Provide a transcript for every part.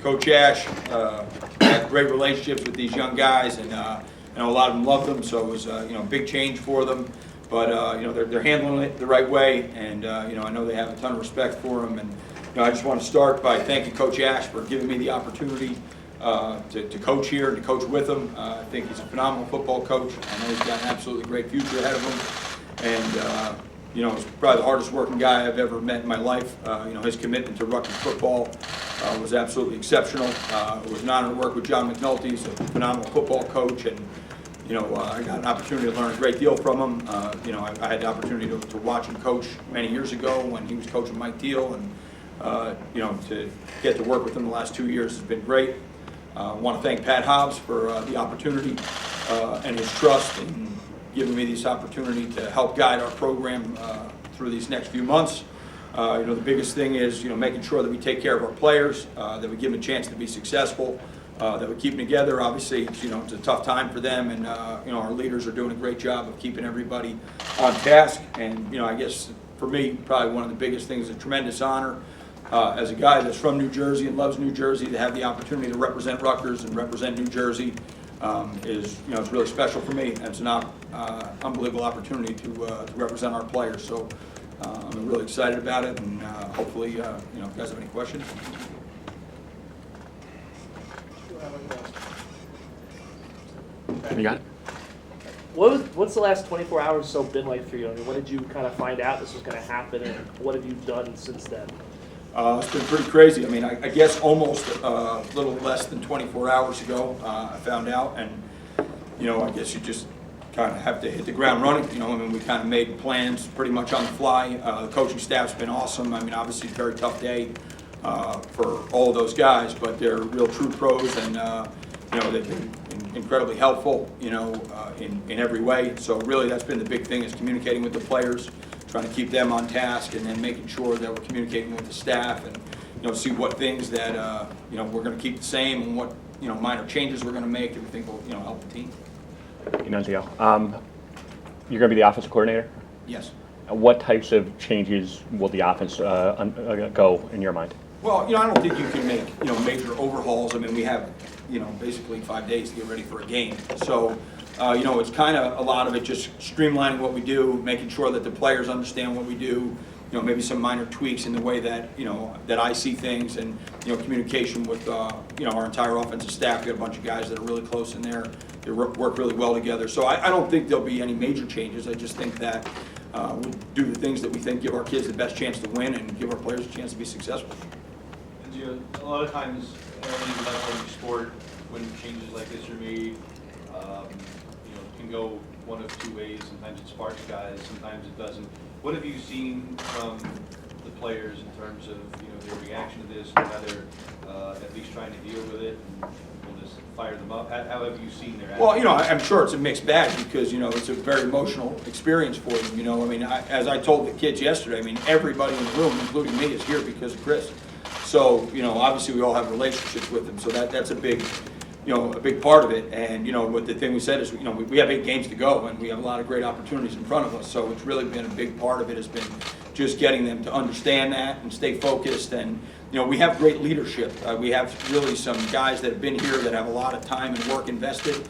Coach Ash had great relationships with these young guys, and I know a lot of them loved them, so it was a big change for them. But they're handling it the right way, and I know they have a ton of respect for him. And I just want to start by thanking Coach Ash for giving me the opportunity to coach here and to coach with him. I think he's a phenomenal football coach. I know he's got an absolutely great future ahead of him, and he's probably the hardest working guy I've ever met in my life. His commitment to Rutgers football was absolutely exceptional. It was an honor to work with John McNulty. He's a phenomenal football coach, and I got an opportunity to learn a great deal from him. I had the opportunity to watch him coach many years ago when he was coaching Mike Deal, and to get to work with him the last 2 years has been great. I want to thank Pat Hobbs for the opportunity and his trust in giving me this opportunity to help guide our program through these next few months. The biggest thing is making sure that we take care of our players, that we give them a chance to be successful, that we keep them together. Obviously, it's a tough time for them, and our leaders are doing a great job of keeping everybody on task. And I guess for me, probably one of the biggest things, a tremendous honor as a guy that's from New Jersey and loves New Jersey, to have the opportunity to represent Rutgers and represent New Jersey is it's really special for me. And it's an unbelievable opportunity to represent our players. So I'm really excited about it, and hopefully, if you guys have any questions. You got it. What's the last 24 hours so been like for you? I mean, what did you kind of find out this was going to happen, and what have you done since then? It's been pretty crazy. I mean, I guess almost a little less than 24 hours ago, I found out, and I guess you just kind of have to hit the ground running. We kind of made plans pretty much on the fly. The coaching staff's been awesome. I mean, obviously, it's a very tough day for all of those guys, but they're real true pros, and they've been incredibly helpful, in every way. So really, that's been the big thing, is communicating with the players, trying to keep them on task, and then making sure that we're communicating with the staff, and see what things that we're going to keep the same, and what minor changes we're going to make that we think will help the team. Nunzio, you're going to be the offensive coordinator? Yes. What types of changes will the offense go in your mind? Well, I don't think you can make major overhauls. I mean, we have basically 5 days to get ready for a game. So, it's kind of a lot of it just streamlining what we do, making sure that the players understand what we do. Maybe some minor tweaks in the way that that I see things, and communication with our entire offensive staff. We got a bunch of guys that are really close in there. They work really well together. So I don't think there'll be any major changes. I just think that we'll do the things that we think give our kids the best chance to win and give our players a chance to be successful. A lot of times, at any level in sport, when changes like this are made, can go one of two ways. Sometimes it sparks guys, sometimes it doesn't. What have you seen from the players in terms of their reaction to this, and how they're at least trying to deal with it, and we'll just fire them up? How have you seen their attitude? Well, I'm sure it's a mixed bag, because it's a very emotional experience for them. I mean, as I told the kids yesterday, I mean, everybody in the room, including me, is here because of Chris. So, obviously we all have relationships with him, so that's a big, a big part of it. And, what the thing we said is, we have 8 games to go, and we have a lot of great opportunities in front of us. So it's really been a big part of it, has been just getting them to understand that and stay focused. And, we have great leadership. We have really some guys that have been here that have a lot of time and work invested.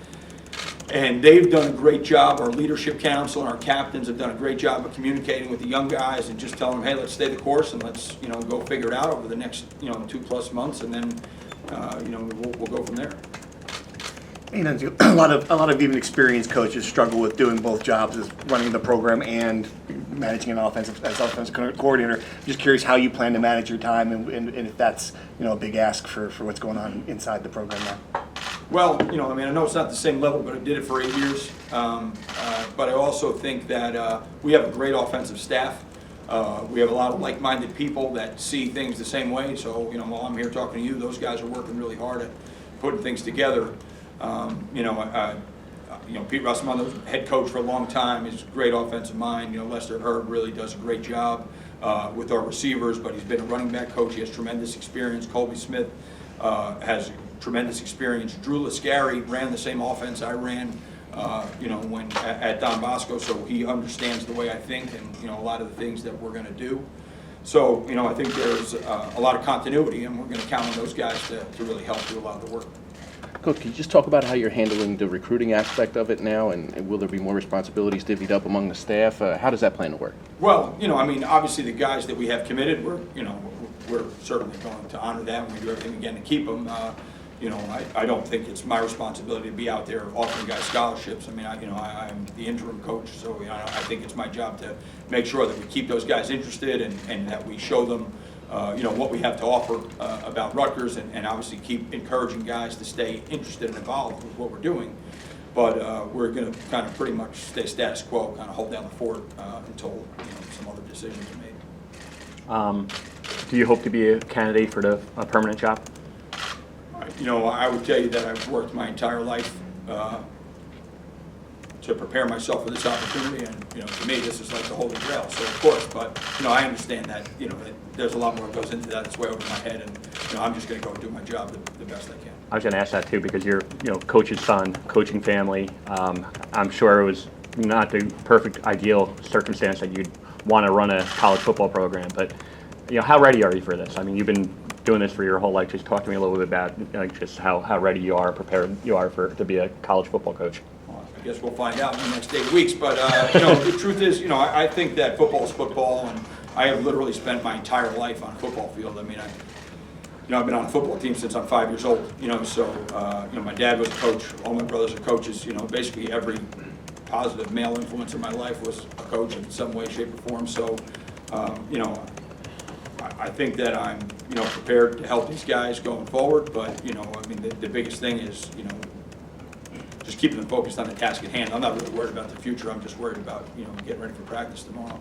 And they've done a great job. Our leadership council and our captains have done a great job of communicating with the young guys and just telling them, hey, let's stay the course, and let's go figure it out over the next 2+ months, and then we'll go from there. A lot of even experienced coaches struggle with doing both jobs, as running the program and managing an offensive coordinator. I'm just curious how you plan to manage your time, and if that's a big ask for what's going on inside the program now. Well, I mean, I know it's not the same level, but I did it for 8 years. But I also think that we have a great offensive staff. We have a lot of like-minded people that see things the same way. So, while I'm here talking to you, those guys are working really hard at putting things together. Pete Russman, the head coach for a long time, is a great offensive mind. Lester Herb really does a great job with our receivers, but he's been a running back coach. He has tremendous experience. Colby Smith has tremendous experience. Drew Lascari ran the same offense I ran, when at Don Bosco, so he understands the way I think and a lot of the things that we're going to do. So, you know, I think there's a lot of continuity, and we're going to count on those guys to really help do a lot of the work. Coach, can you just talk about how you're handling the recruiting aspect of it now, and will there be more responsibilities divvied up among the staff? How does that plan to work? Well, you know, I mean, obviously the guys that we have committed, we're certainly going to honor them. We do everything we can to keep them. You know, I don't think it's my responsibility to be out there offering guys scholarships. I mean, I'm the interim coach, so you know, I think it's my job to make sure that we keep those guys interested and that we show them, you know, what we have to offer about Rutgers, and obviously keep encouraging guys to stay interested and involved with what we're doing. But we're going to kind of pretty much stay status quo, kind of hold down the fort until, you know, some other decisions are made. Do you hope to be a candidate for a permanent job? You know, I would tell you that I've worked my entire life to prepare myself for this opportunity, and you know, to me, this is like the holy grail. So of course, but you know, I understand that you know that there's a lot more that goes into that. It's way over my head, and you know, I'm just going to go do my job the best I can. I was going to ask that too, because you're, you know, coach's son, coaching family. I'm sure it was not the perfect, ideal circumstance that you'd want to run a college football program, but you know, how ready are you for this? I mean, you've been doing this for your whole life. Just talk to me a little bit about like just how ready you are, prepared you are to be a college football coach. Well, I guess we'll find out in the next 8 weeks. But you know, the truth is, you know, I think that football is football, and I have literally spent my entire life on a football field. I mean, I've been on a football team since I'm 5 years old. You know, so you know, my dad was a coach. All my brothers are coaches. You know, basically every positive male influence in my life was a coach in some way, shape, or form. So you know, I think that I'm, you know, prepared to help these guys going forward, but, you know, I mean, the biggest thing is, you know, just keeping them focused on the task at hand. I'm not really worried about the future. I'm just worried about, you know, getting ready for practice tomorrow.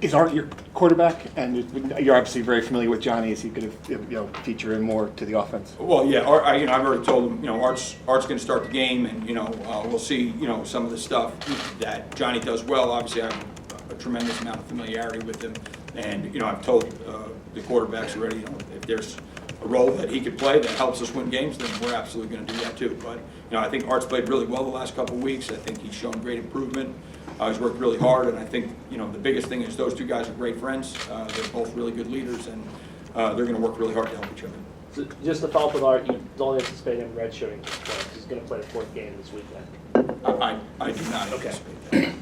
Is Art your quarterback? And you're obviously very familiar with Johnny. Is he going to, you know, feature in more to the offense? Well, yeah, Art, you know, I've already told him, you know, Art's going to start the game, and, you know, we'll see, you know, some of the stuff that Johnny does well. Obviously, I have a tremendous amount of familiarity with him. And, you know, I've told the quarterbacks already, you know, if there's a role that he could play that helps us win games, then we're absolutely going to do that too. But, you know, I think Art's played really well the last couple of weeks. I think he's shown great improvement. He's worked really hard, and I think, you know, the biggest thing is those two guys are great friends. They're both really good leaders, and they're going to work really hard to help each other. So just to follow up with Art, you don't anticipate him redshirting this point. He's going to play the fourth game this weekend. I do not anticipate that.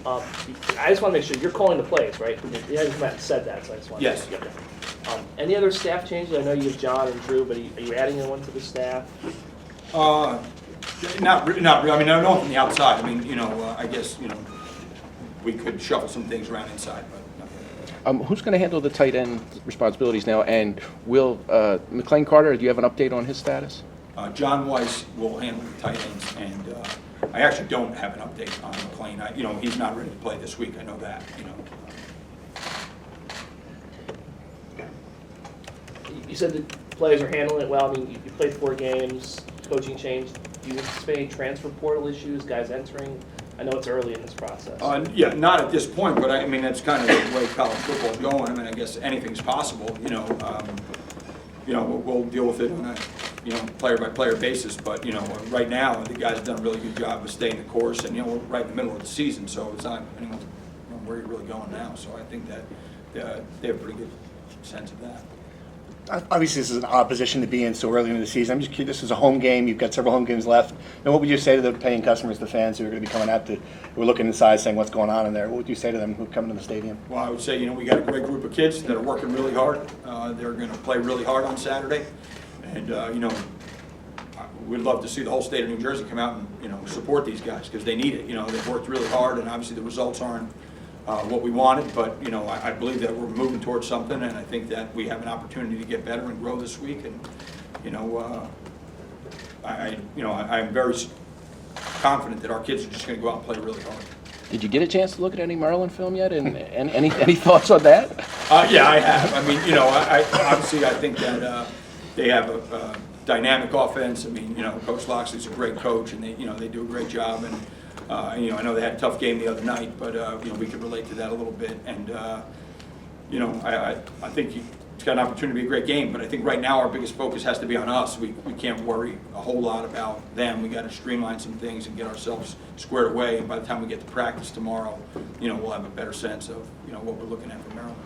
I just want to make sure you're calling the plays, right? You haven't come out and said that, so I just want to. Yes. Any other staff changes? I know you have John and Drew, but are you adding anyone to the staff? Not really. I mean, I know from the outside. I mean, you know, I guess, you know, we could shuffle some things around inside, but nothing. Who's going to handle the tight end responsibilities now? And will McLean Carter, do you have an update on his status? John Weiss will handle the tight ends, and I actually don't have an update on McLean. You know, he's not ready to play this week. I know that. You know. You said the players are handling it well. I mean, you played 4 games, coaching changed. Do you anticipate any transfer portal issues, guys entering? I know it's early in this process. Yeah, not at this point, but I mean, that's kind of the way college football is going. I mean, I guess anything's possible. You know, we'll deal with it on a, you know, player-by-player basis. But, you know, right now, the guys have done a really good job of staying the course. And, you know, we're right in the middle of the season, so it's not anyone's, you know, where you're really going now. So I think that they have a pretty good sense of that. Obviously, this is an odd position to be in so early in the season. I'm just curious, this is a home game. You've got several home games left. Now, what would you say to the paying customers, the fans who are going to be coming out, who are looking inside saying what's going on in there? What would you say to them who are coming to the stadium? Well, I would say, you know, we got a great group of kids that are working really hard. They're going to play really hard on Saturday. And, you know, we'd love to see the whole state of New Jersey come out and, you know, support these guys because they need it. You know, they've worked really hard, and obviously the results aren't what we wanted, but, you know, I believe that we're moving towards something, and I think that we have an opportunity to get better and grow this week. And, you know, I'm very confident that our kids are just going to go out and play really hard. Did you get a chance to look at any Maryland film yet? And any thoughts on that? Yeah, I have. I mean, you know, I obviously I think that they have a dynamic offense. I mean, you know, Coach Loxley's a great coach, and they do a great job. And you know, I know they had a tough game the other night, but you know, we could relate to that a little bit. And you know, I think it's got an opportunity to be a great game. But I think right now our biggest focus has to be on us. We can't worry a whole lot about them. We got to streamline some things and get ourselves squared away. And by the time we get to practice tomorrow, you know, we'll have a better sense of, you know, what we're looking at for Maryland.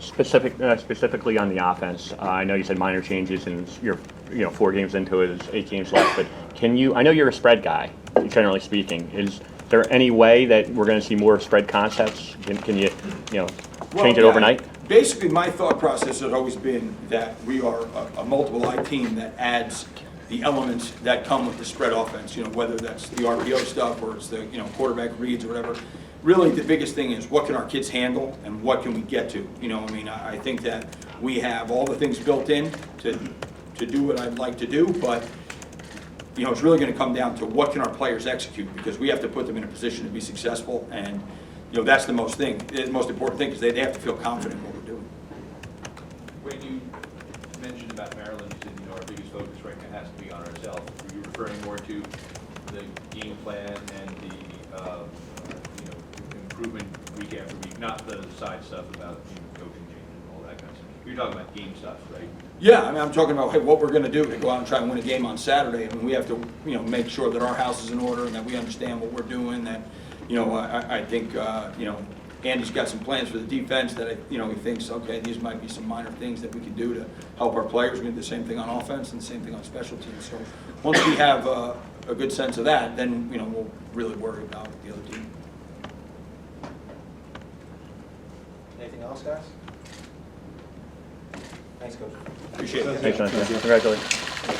Specifically on the offense, I know you said minor changes and you're 4 games into it, there's 8 games left, but I know you're a spread guy, generally speaking. Is there any way that we're going to see more spread concepts? Can you change it overnight? Basically, my thought process has always been that we are a multiple-eye team that adds the elements that come with the spread offense, whether that's the RPO stuff or it's the, quarterback reads or whatever. Really, the biggest thing is what can our kids handle and what can we get to? I think that we have all the things built in to do what I'd like to do, but, it's really going to come down to what can our players execute, because we have to put them in a position to be successful, and, that's the most important thing, because they have to feel confident in what we're doing. When you mentioned about Maryland, you said, our biggest focus right now has to be on ourselves. Were you referring more to the game plan and the, improvement week after week, not the side stuff about coaching changes and all that kind of stuff? You're talking about game stuff, right? Yeah, I'm talking about, hey, what we're going to do to go out and try and win a game on Saturday. We have to, make sure that our house is in order and that we understand what we're doing. That, I think, Andy's got some plans for the defense that, he thinks, okay, these might be some minor things that we can do to help our players. We're going to do the same thing on offense and the same thing on special teams. So once we have a good sense of that, then, we'll really worry about the other team. Anything else, guys? Thanks, Coach. Appreciate it. Thanks, John. Congratulations.